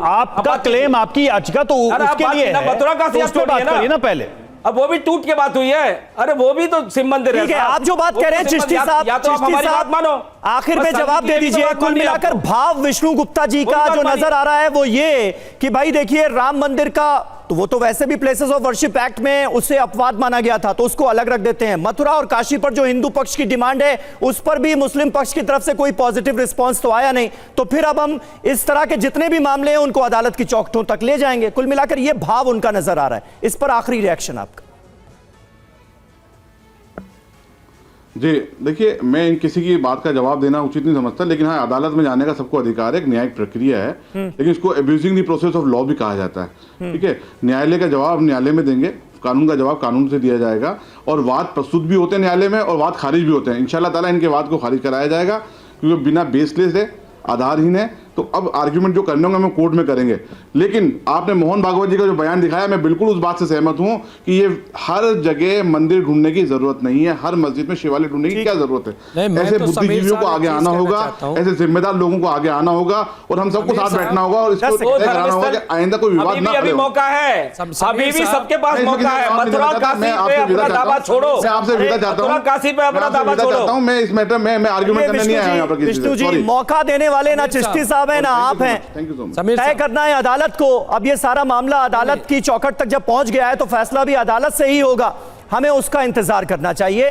आपका क्लेम, आपकी याचिका तो उसके लिए है,
मथुरा काशी
उस पर बात करिए ना पहले।
अब वो भी टूट के बात हुई है, अरे वो भी तो शिव मंदिर है।
ठीक है, आप जो बात कह रहे हैं चिश्ती साहब,
या तो आप हमारी बात मानो,
आखिर में जवाब दे दीजिए। कुल मिलाकर भाव विष्णु गुप्ता जी का जो नजर आ रहा है वो ये कि भाई देखिए, राम मंदिर का तो वो तो वैसे भी प्लेसेस ऑफ वर्शिप एक्ट में उसे अपवाद माना गया था, तो उसको अलग रख देते हैं। मथुरा और काशी पर जो हिंदू पक्ष की डिमांड है उस पर भी मुस्लिम पक्ष की तरफ से कोई पॉजिटिव रिस्पांस तो आया नहीं, तो फिर अब हम इस तरह के जितने भी मामले हैं उनको अदालत की चौखटों तक ले जाएंगे। कुल मिलाकर ये भाव उनका नजर आ रहा है। इस पर आखिरी रिएक्शन आपका।
जी देखिए, मैं किसी की बात का जवाब देना उचित नहीं समझता, लेकिन हाँ, अदालत में जाने का सबको अधिकार है, एक न्यायिक प्रक्रिया है, लेकिन इसको abusing the process of law भी कहा जाता है। ठीक है, न्यायालय का जवाब न्यायालय में देंगे, कानून का जवाब कानून से दिया जाएगा, और वाद प्रस्तुत भी होते हैं न्यायालय में और वाद खारिज भी होते हैं। इंशाल्लाह ताला इनके वाद को खारिज कराया जाएगा, क्योंकि बिना बेसलेस है, आधारहीन है। तो अब आर्ग्यूमेंट जो करने होंगे हम कोर्ट में करेंगे। लेकिन आपने मोहन भागवत जी का जो बयान दिखाया, मैं बिल्कुल उस बात से सहमत हूं कि ये हर जगह मंदिर ढूंढने की जरूरत नहीं है, हर मस्जिद में शिवालय ढूंढने की क्या जरूरत है। ऐसे बुद्धिजीवियों को आगे आना होगा, ऐसे जिम्मेदार लोगों को आगे आना होगा, और हम सबको साथ बैठना होगा और इसको तय कराना होगा कि आइंदा कोई विवाद ना
अभी मौका है, अभी भी सबके पास मौका है। मथुरा काशी पे अपना दावा छोड़ो,
मैं आपसे विदा चाहता हूं,
काशी पे अपना दावा छोड़ो।
मैं इस मैटर में मैं आर्ग्यूमेंट करने नहीं आया यहां पर।
विष्णु जी, मौका देने वाले ना चिश्ती साहब है ना आप हैं। तय करना है अदालत को। अब ये सारा मामला अदालत की चौखट तक जब पहुंच गया है तो फैसला भी अदालत से ही होगा, हमें उसका इंतजार करना चाहिए।